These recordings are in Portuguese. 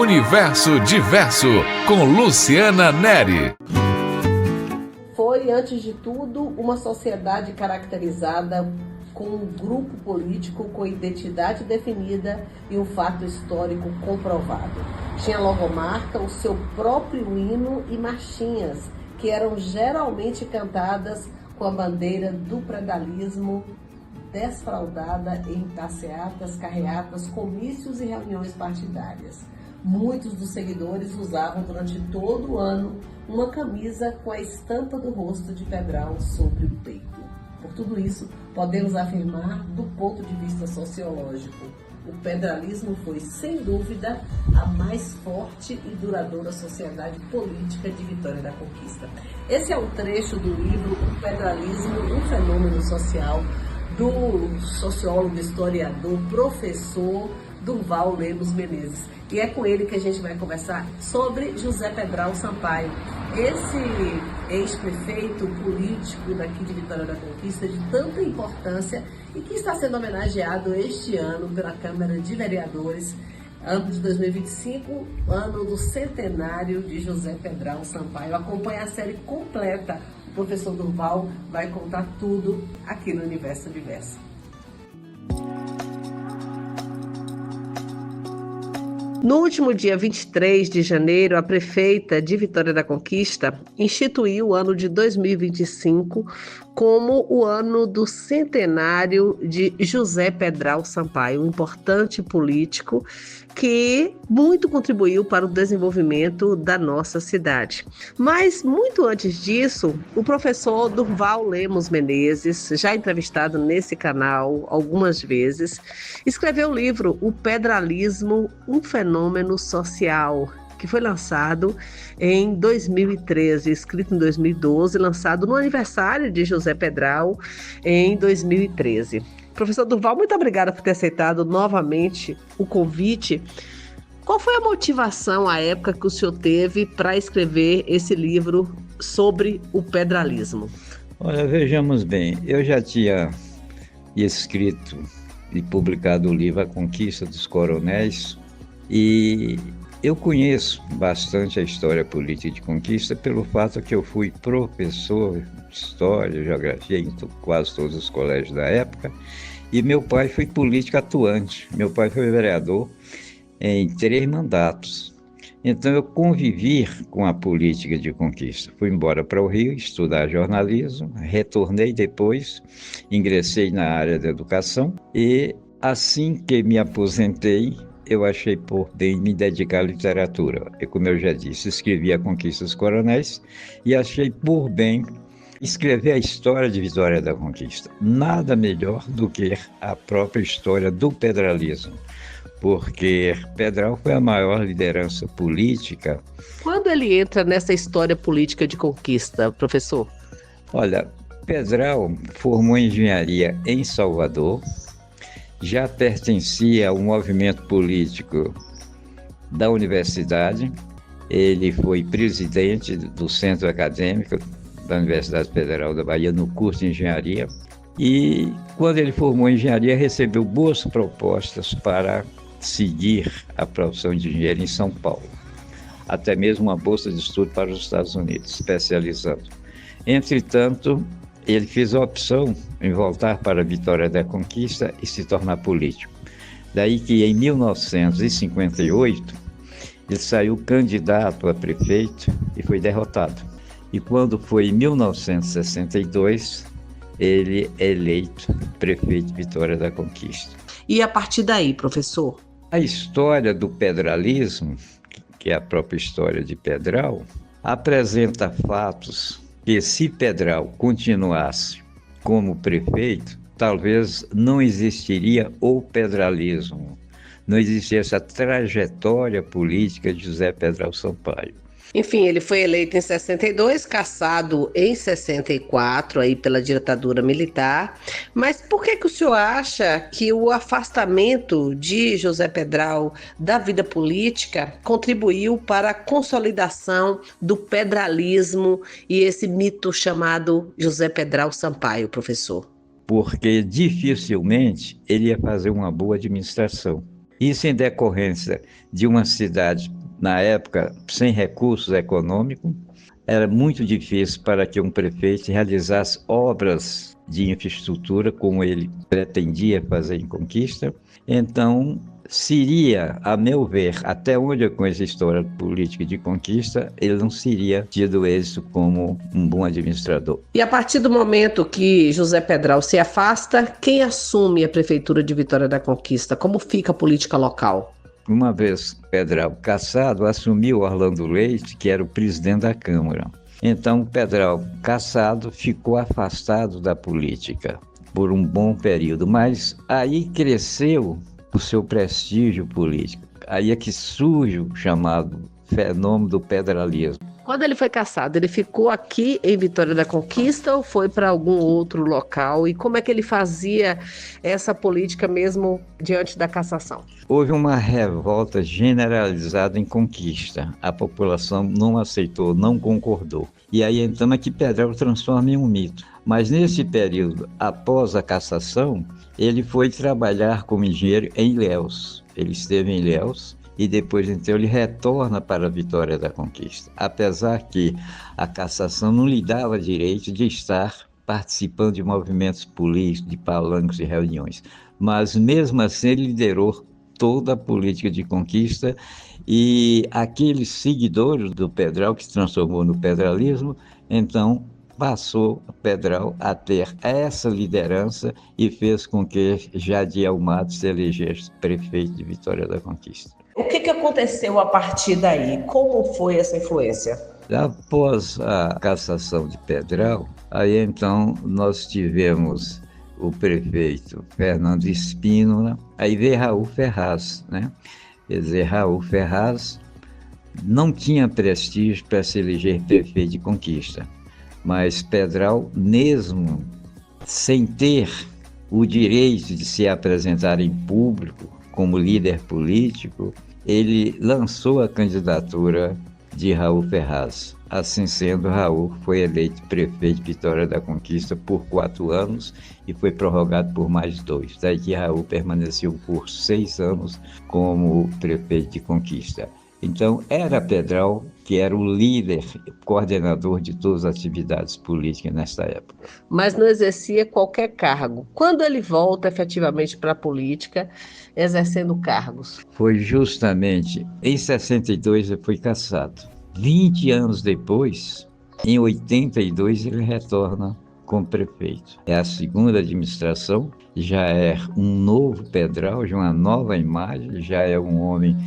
Universo Diverso, com Luciana Neri. Foi, antes de tudo, uma sociedade caracterizada com um grupo político com identidade definida e um fato histórico comprovado. Tinha logomarca, o seu próprio hino e marchinhas, que eram geralmente cantadas com a bandeira do predalismo desfraldada em passeatas, carreatas, comícios e reuniões partidárias. Muitos dos seguidores usavam durante todo o ano uma camisa com a estampa do rosto de Pedral sobre o peito. Por tudo isso, podemos afirmar, do ponto de vista sociológico, o pedralismo foi, sem dúvida, a mais forte e duradoura sociedade política de Vitória da Conquista. Esse é um trecho do livro O Pedralismo, um fenômeno social, do sociólogo, historiador, professor Durval Lemos Menezes. E é com ele que a gente vai conversar sobre José Pedral Sampaio, esse ex-prefeito político daqui de Vitória da Conquista, de tanta importância e que está sendo homenageado este ano pela Câmara de Vereadores, ano de 2025, ano do centenário de José Pedral Sampaio. Acompanhe a série completa. O professor Durval vai contar tudo aqui no Universo Diverso. No último dia 23 de janeiro, a prefeita de Vitória da Conquista instituiu o ano de 2025 como o ano do centenário de José Pedral Sampaio, um importante político que muito contribuiu para o desenvolvimento da nossa cidade. Mas, muito antes disso, o professor Durval Lemos Menezes, já entrevistado nesse canal algumas vezes, escreveu o livro O Pedralismo, um fenômeno social, que foi lançado em 2013, escrito em 2012, lançado no aniversário de José Pedral em 2013. Professor Durval, muito obrigada por ter aceitado novamente o convite. Qual foi a motivação à época que o senhor teve para escrever esse livro sobre o pedralismo? Olha, vejamos bem, eu já tinha escrito e publicado o livro A Conquista dos Coronéis, e eu conheço bastante a história política de Conquista pelo fato que eu fui professor de História, Geografia em quase todos os colégios da época, e meu pai foi político atuante. Meu pai foi vereador em 3 mandatos. Então eu convivi com a política de Conquista. Fui embora para o Rio estudar jornalismo, retornei depois, ingressei na área da educação e assim que me aposentei, eu achei por bem me dedicar à literatura. E como eu já disse, escrevi A Conquista dos Coronéis e achei por bem escrever a história de Vitória da Conquista. Nada melhor do que a própria história do pedralismo, porque Pedral foi a maior liderança política. Quando ele entra nessa história política de conquista, professor? Olha, Pedral formou engenharia em Salvador, já pertencia ao movimento político da universidade, ele foi presidente do Centro Acadêmico da Universidade Federal da Bahia no curso de engenharia, e quando ele formou engenharia recebeu boas propostas para seguir a profissão de engenheiro em São Paulo, até mesmo uma bolsa de estudo para os Estados Unidos, especializando. Entretanto, ele fez a opção em voltar para a Vitória da Conquista e se tornar político. Daí que em 1958 ele saiu candidato a prefeito e foi derrotado. E quando foi em 1962, ele é eleito prefeito de Vitória da Conquista. E a partir daí, professor? A história do pedralismo, que é a própria história de Pedral, apresenta fatos que, se Pedral continuasse como prefeito, talvez não existiria o pedralismo, não existiria essa trajetória política de José Pedral Sampaio. Enfim, ele foi eleito em 62, cassado em 64 aí pela ditadura militar. Mas por que o senhor acha que o afastamento de José Pedral da vida política contribuiu para a consolidação do pedralismo e esse mito chamado José Pedral Sampaio, professor? Porque dificilmente ele ia fazer uma boa administração. Isso em decorrência de uma cidade, na época, sem recursos econômicos. Era muito difícil para que um prefeito realizasse obras de infraestrutura como ele pretendia fazer em Conquista. Então, seria, a meu ver, até onde eu conheço a história política de Conquista, ele não seria tido êxito como um bom administrador. E a partir do momento que José Pedral se afasta, quem assume a prefeitura de Vitória da Conquista? Como fica a política local? Uma vez Pedral cassado, assumiu Orlando Leite, que era o presidente da Câmara. Então, Pedral cassado ficou afastado da política por um bom período, mas aí cresceu o seu prestígio político. Aí é que surge o chamado fenômeno do pedralismo. Quando ele foi cassado, ele ficou aqui em Vitória da Conquista ou foi para algum outro local? E como é que ele fazia essa política mesmo diante da cassação? Houve uma revolta generalizada em Conquista. A população não aceitou, não concordou. E aí então é que Pedral transforma em um mito. Mas nesse período, após a cassação, ele foi trabalhar como engenheiro em Ilhéus. Ele esteve em Ilhéus. E depois, então, ele retorna para a Vitória da Conquista. Apesar que a cassação não lhe dava direito de estar participando de movimentos políticos, de palanques e reuniões. Mas, mesmo assim, ele liderou toda a política de Conquista e aqueles seguidores do Pedral, que se transformou no pedralismo, então passou Pedral a ter essa liderança e fez com que Jadiel Matos se elegesse prefeito de Vitória da Conquista. O que aconteceu a partir daí? Como foi essa influência? Após a cassação de Pedral, aí então nós tivemos o prefeito Fernando Espínola, aí veio Raul Ferraz, né? Quer dizer, Raul Ferraz não tinha prestígio para se eleger prefeito de Conquista, mas Pedral, mesmo sem ter o direito de se apresentar em público como líder político, ele lançou a candidatura de Raul Ferraz. Assim sendo, Raul foi eleito prefeito de Vitória da Conquista por 4 anos e foi prorrogado por mais 2. Daí que Raul permaneceu por 6 anos como prefeito de Conquista. Então, era Pedral que era o líder, coordenador de todas as atividades políticas nesta época. Mas não exercia qualquer cargo. Quando ele volta efetivamente para a política, exercendo cargos? Foi justamente em 62 ele foi cassado. 20 anos depois, em 82, ele retorna como prefeito. É a segunda administração, já é um novo Pedral, já uma nova imagem, já é um homem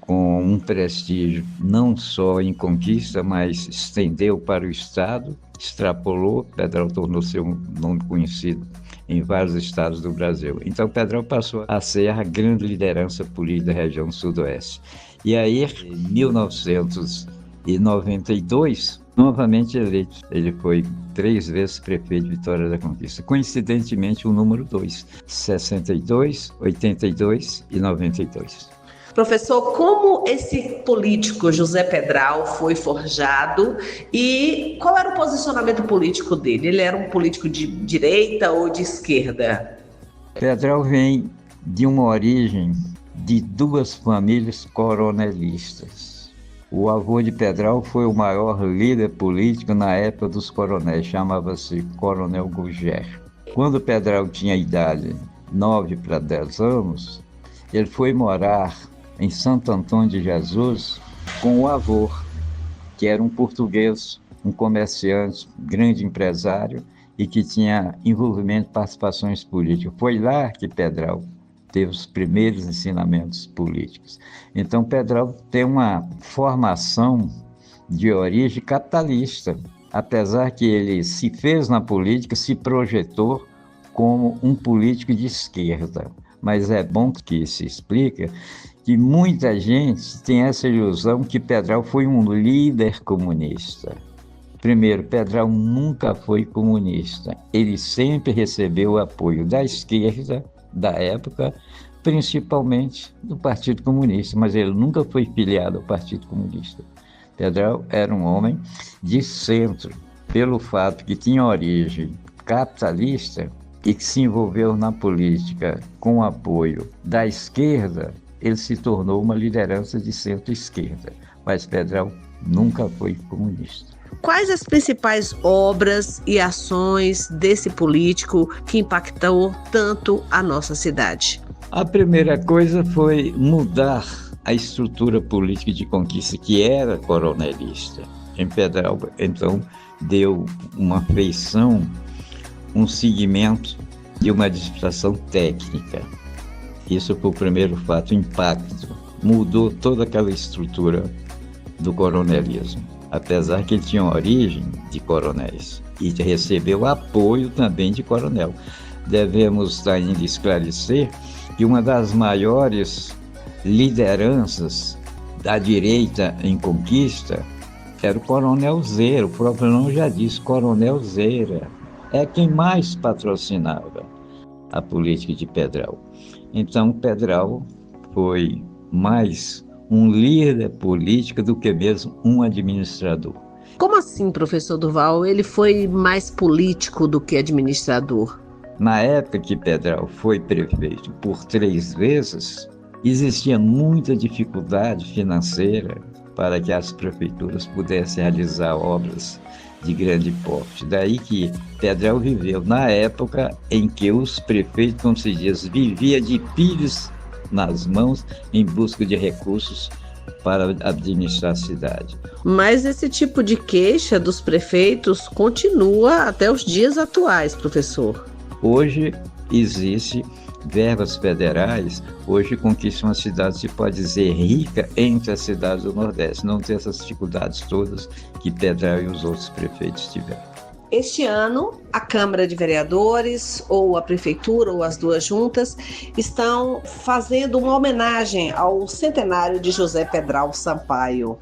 com um prestígio não só em Conquista, mas estendeu para o Estado, extrapolou, Pedral tornou-se um nome conhecido em vários estados do Brasil. Então, Pedral passou a ser a grande liderança política da região sudoeste. E aí, em 1992, novamente eleito. Ele foi 3 vezes prefeito de Vitória da Conquista. Coincidentemente, o número 2, 62, 82 e 92. Professor, como esse político José Pedral foi forjado e qual era o posicionamento político dele? Ele era um político de direita ou de esquerda? Pedral vem de uma origem de 2 famílias coronelistas. O avô de Pedral foi o maior líder político na época dos coronéis, chamava-se Coronel Gugger. Quando Pedral tinha idade 9 para 10 anos, ele foi morar em Santo Antônio de Jesus com o avô, que era um português, um comerciante, grande empresário e que tinha envolvimento e participações políticas. Foi lá que Pedral teve os primeiros ensinamentos políticos. Então, Pedral tem uma formação de origem capitalista, apesar que ele se fez na política, se projetou como um político de esquerda. Mas é bom que se explica que muita gente tem essa ilusão que Pedral foi um líder comunista. Primeiro, Pedral nunca foi comunista. Ele sempre recebeu o apoio da esquerda da época, principalmente do Partido Comunista, mas ele nunca foi filiado ao Partido Comunista. Pedral era um homem de centro, pelo fato que tinha origem capitalista e que se envolveu na política com o apoio da esquerda. ele se tornou uma liderança de centro-esquerda, mas Pedral nunca foi comunista. Quais as principais obras e ações desse político que impactou tanto a nossa cidade? A primeira coisa foi mudar a estrutura política de conquista, que era coronelista. Em Pedral, então, deu uma feição, um seguimento e uma administração técnica. Isso foi o primeiro fato, impacto. Mudou toda aquela estrutura do coronelismo, apesar que ele tinha origem de coronéis e recebeu apoio também de coronel. Devemos ainda esclarecer que uma das maiores lideranças da direita em conquista era o Coronel Zeira. O próprio nome já diz, Coronel Zeira. É quem mais patrocinava a política de Pedral. Então, Pedral foi mais um líder político do que mesmo um administrador. Como assim, professor Durval? Ele foi mais político do que administrador? Na época que Pedral foi prefeito por 3 vezes, existia muita dificuldade financeira para que as prefeituras pudessem realizar obras de grande porte. Daí que Pedral viveu na época em que os prefeitos, como se diz, viviam de pilhas nas mãos em busca de recursos para administrar a cidade. Mas esse tipo de queixa dos prefeitos continua até os dias atuais, professor. Hoje existe verbas federais, hoje Conquista uma cidade, se pode dizer, rica entre as cidades do Nordeste, não tem essas dificuldades todas que Pedral e os outros prefeitos tiveram. Este ano, a Câmara de Vereadores, ou a Prefeitura, ou as duas juntas, estão fazendo uma homenagem ao centenário de José Pedral Sampaio.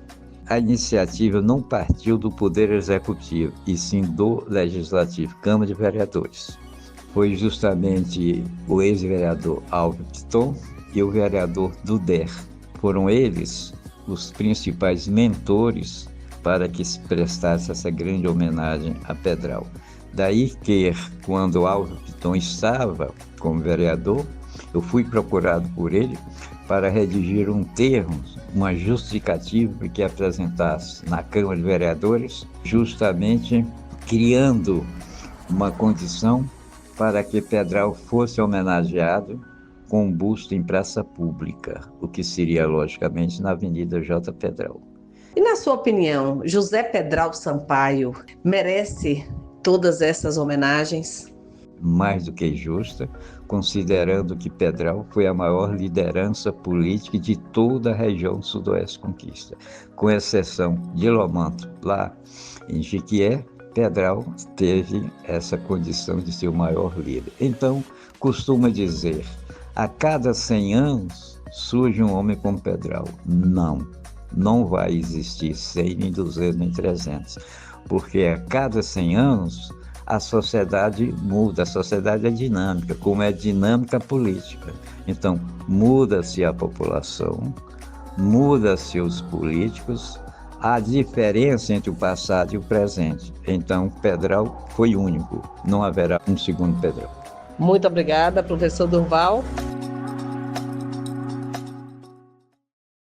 A iniciativa não partiu do Poder Executivo, e sim do Legislativo, Câmara de Vereadores. Foi justamente o ex-vereador Álvaro Piton e o vereador Duder. Foram eles os principais mentores para que se prestasse essa grande homenagem a Pedral. Daí que, quando Álvaro Piton estava como vereador, eu fui procurado por ele para redigir um termo, uma justificativa que apresentasse na Câmara de Vereadores, justamente criando uma condição para que Pedral fosse homenageado com um busto em praça pública, o que seria, logicamente, na Avenida J. Pedral. E na sua opinião, José Pedral Sampaio merece todas essas homenagens? Mais do que justa, considerando que Pedral foi a maior liderança política de toda a região do Sudoeste Conquista, com exceção de Lomanto, lá em Jequié. Pedral teve essa condição de ser o maior líder. Então, costuma dizer, a cada 100 anos surge um homem como Pedral. Não vai existir 100, nem 200, nem 300, porque a cada 100 anos a sociedade muda, a sociedade é dinâmica, como é dinâmica a política. Então, muda-se a população, muda-se os políticos, a diferença entre o passado e o presente. Então, Pedral foi único, não haverá um segundo Pedral. Muito obrigada, professor Durval.